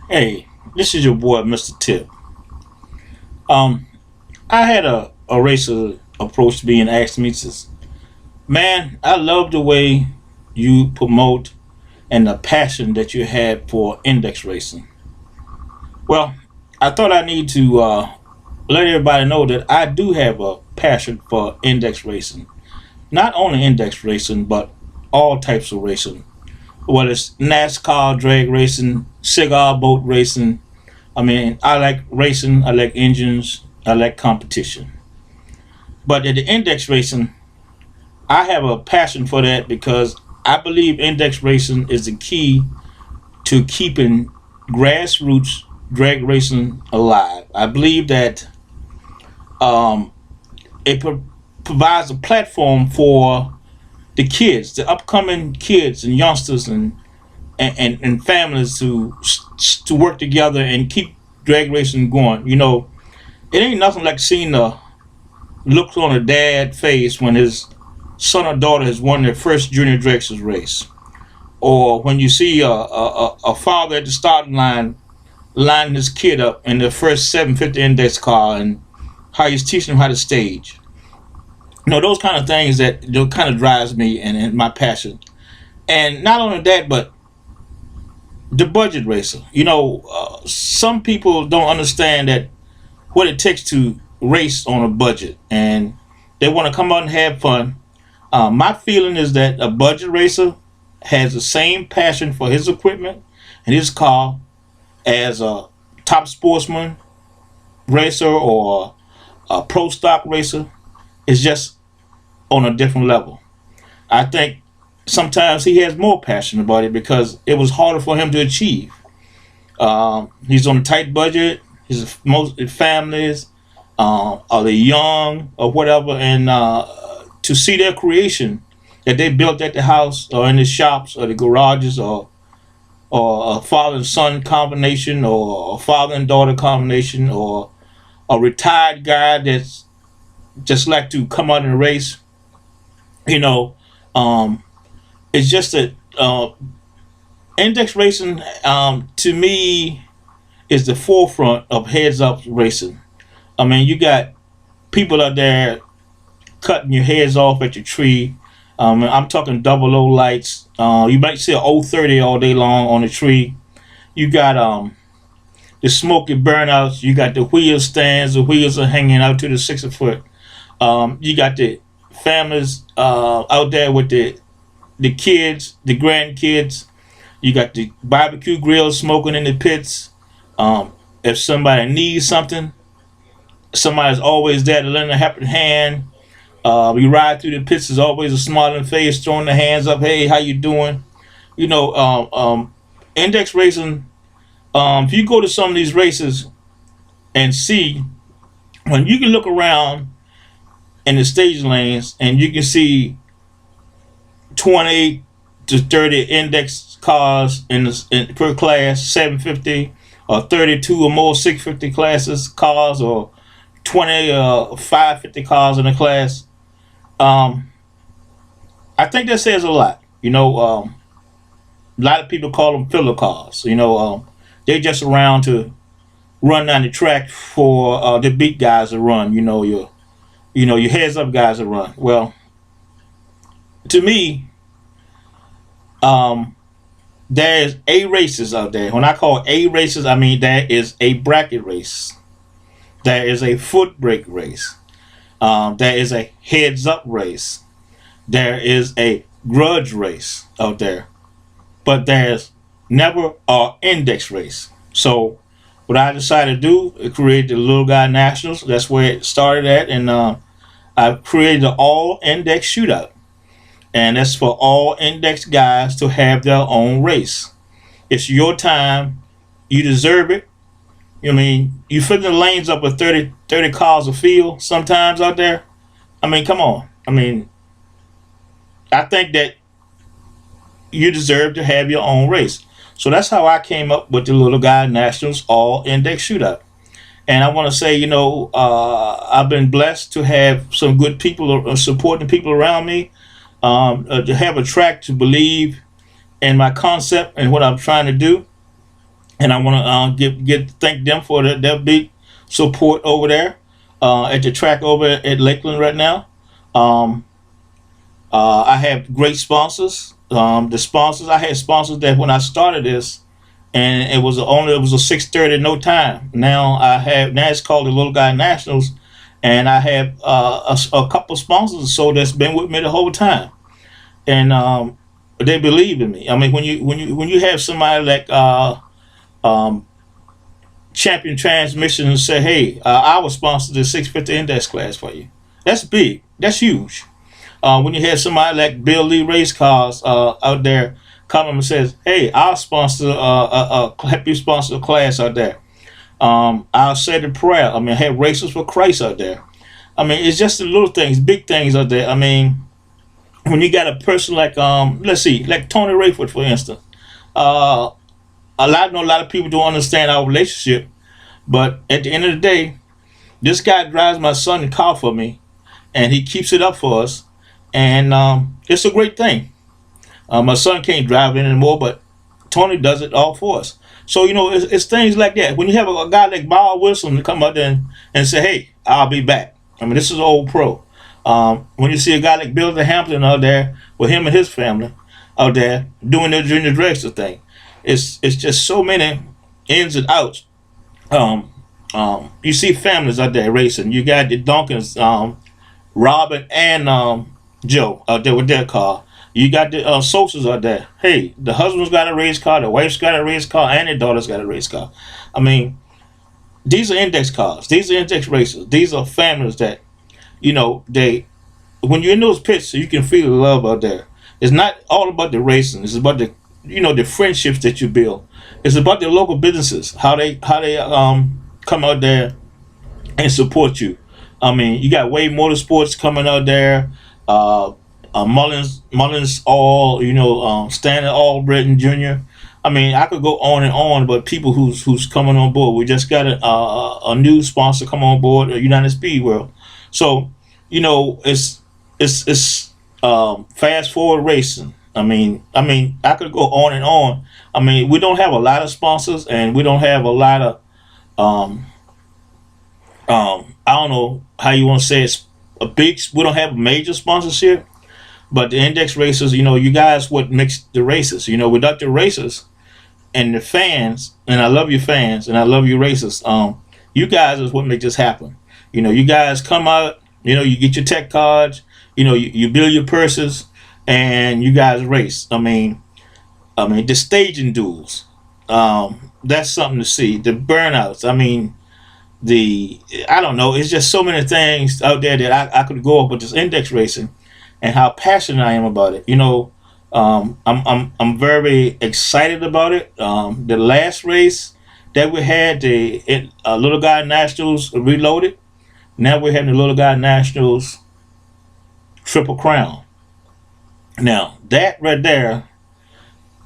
Hey, this is your boy, Mr. Tip. Um, I had a racer approach me and asked me, says, "Man, I love the way you promote and the passion that you had for index racing." Well, I thought I need to let everybody know that I do have a passion for index racing. Not only index racing, but all types of racing. Whether it's NASCAR, drag racing, cigar boat racing. I mean, I like racing, I like engines, I like competition. But at the index racing, I have a passion for that because I believe index racing is the key to keeping grassroots drag racing alive. I believe that um, it provides a platform for the kids, the upcoming kids and youngsters and families to work together and keep drag racing going. It ain't nothing like seeing the looks on a dad face when his son or daughter has won their first junior dragsters race, or when you see a father at the starting line lining his kid up in the first 750 index car and how he's teaching him how to stage. Those kind of things that kind of drives me and my passion. And not only that, but the budget racer. Some people don't understand that what it takes to race on a budget, and they want to come out and have fun. My feeling is that a budget racer has the same passion for his equipment and his car as a top sportsman racer or a pro stock racer. It's just on a different level. I think sometimes he has more passion about it because it was harder for him to achieve. He's on a tight budget. His families are they young or whatever, and to see their creation that they built at the house or in the shops or the garages or a father and son combination or a father and daughter combination or a retired guy that's just like to come out and race. You know, um, it's just that index racing to me is the forefront of heads up racing. I mean, you got people out there cutting your heads off at your tree. I'm talking double O lights. You might see an O30 all day long on the tree. You got the smoky burnouts. You got the wheel stands. The wheels are hanging out to the 60 foot. You got the families out there with the kids, the grandkids. You got the barbecue grills smoking in the pits. If somebody needs something, somebody's always there to lend a helping hand. We ride through the pits. There's always a smiling face, throwing the hands up. Hey, how you doing? You know, index racing. If you go to some of these races and see, when you can look around in the stage lanes and you can see 28 to 30 index cars per class, 750 or 32 or more 650 classes cars, or 20 550 cars in a class. Um, I think that says a lot. A lot of people call them filler cars. They're just around to run down the track for the beat guys to run. Your heads up guys to run. Well, to me, um, there's A races out there. When I call A races, I mean there is a bracket race. There is a foot brake race. There is a heads up race. There is a grudge race out there. But there's never an index race. So what I decided to do is create the Little Guy Nationals. That's where it started at, and I created an all index shootout, and that's for all index guys to have their own race. It's your time. You deserve it. You fill the lanes up with 30 cars of field sometimes out there. I mean, come on. I think that you deserve to have your own race. So that's how I came up with the Little Guy Nationals All Index Shootout. And I want to say, I've been blessed to have some good people supporting people around me, to have a track to believe in my concept and what I'm trying to do. and I want to get thank them for their big support over there at the track over at Lakeland right now. Um, I have great sponsors. The sponsors I had sponsors that when I started this, and it was a 6:30 no time. Now it's called the Little Guy Nationals, and I have a couple sponsors or so that's been with me the whole time, and they believe in me. I mean, when you have somebody like um, Champion Transmission and say, "Hey, I will sponsor the 650 index class for you," that's big. That's huge. When you have somebody like Bill Lee Race Cars out there come and says, "Hey, I'll sponsor help you sponsor a class out there." I'll say the prayer. I mean, I have Racers for Christ out there. I mean, it's just the little things, big things out there. I mean, when you got a person like let's see, like Tony Rayford, for instance. Uh, I know a lot of people don't understand our relationship, but at the end of the day, this guy drives my son car for me, and he keeps it up for us, and it's a great thing. My son can't drive it anymore, but Tony does it all for us. So it's things like that. When you have a guy like Bob Wilson to come out there and say, "Hey, I'll be back." I mean, this is old pro. When you see a guy like Bill Hampton out there with him and his family out there doing their junior dragster thing, it's just so many ins and outs. Um, you see families out there racing. You got the Duncans, Robin and Joe out there with their car. You got the Sosas out there. Hey, the husband's got a race car, the wife's got a race car, and the daughter's got a race car. I mean, these are index cars. These are index racers. These are families that they when you're in those pits, you can feel the love out there. It's not all about the racing. It's about the friendships that you build. It's about the local businesses, how they come out there and support you. I mean, you got Wave Motorsports coming out there, uh, Mullins All, Stanley Albritton Jr. I mean, I could go on and on, but people who's coming on board. We just got a new sponsor come on board, United Speed World. So, it's fast forward racing. I mean, I could go on and on. I mean, we don't have a lot of sponsors, and we don't have a lot of um, I don't know how you want to say it's a big. We don't have a major sponsorship, but the index racers, you guys what makes the races. Without the racers and the fans, and I love you fans, and I love you racers. You guys is what make this happen. You guys come out. You get your tech cards. You build your purses, and you guys race. I mean the staging duels. That's something to see. The burnouts. I mean the I don't know. It's just so many things out there that I could go up with this index racing, and how passionate I am about it. I'm very excited about it. The last race that we had, the Little Guy Nationals Reloaded. Now we're having the Little Guy Nationals Triple Crown. Now that right there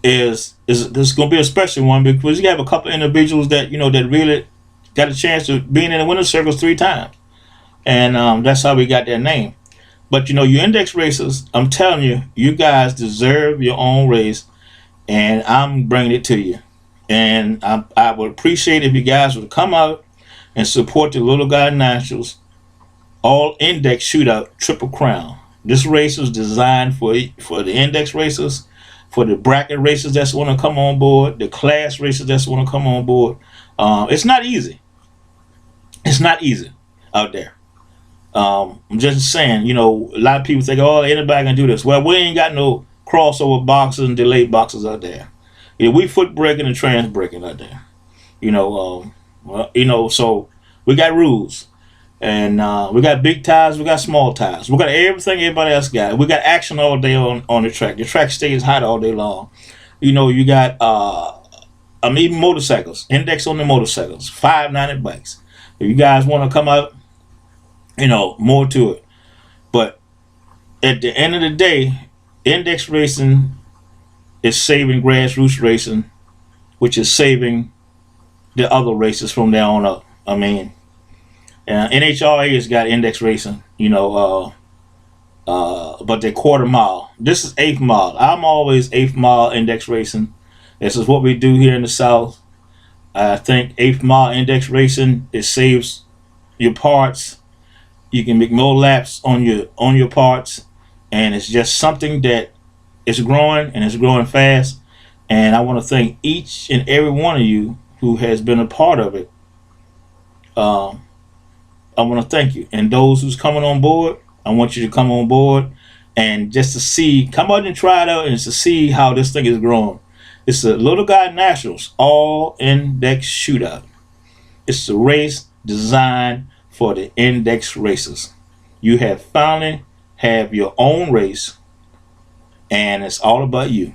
is this going to be a special one because you have a couple of individuals that really got a chance of being in the winner's circles 3 times, and that's how we got their name. But you index racers, I'm telling you, you guys deserve your own race, and I'm bringing it to you. And I would appreciate if you guys would come out and support the Little Guy Nationals All Index Shootout Triple Crown. This race is designed for the index racers, for the bracket racers that's want to come on board, the class racers that's want to come on board. It's not easy. It's not easy out there. I'm just saying, a lot of people think, "Oh, anybody can do this." Well, we ain't got no crossover boxes and delayed boxes out there. We foot breaking and trans breaking out there. So we got rules, and we got big ties, we got small ties, we got everything everybody else got. We got action all day on the track. The track stays hot all day long. You got even motorcycles, index on the motorcycles, 590 bikes. If you guys want to come out, more to it. But at the end of the day, index racing is saving grassroots racing, which is saving the other races from there on up. I mean, NHRA has got index racing, but they're quarter mile. This is eighth mile. I'm always eighth mile index racing. This is what we do here in the South. I think 8th mile index racing, it saves your parts. You can make more laps on your parts, and it's just something that is growing and it's growing fast. And I want to thank each and every one of you who has been a part of it. Um, I want to thank you, and those who's coming on board. I want you to come on board and just to see, come out and try it out, and to see how this thing is growing. It's a Little Guy Nationals All Index Shootout. It's a race designed for the index racers. You have finally have your own race, and it's all about you.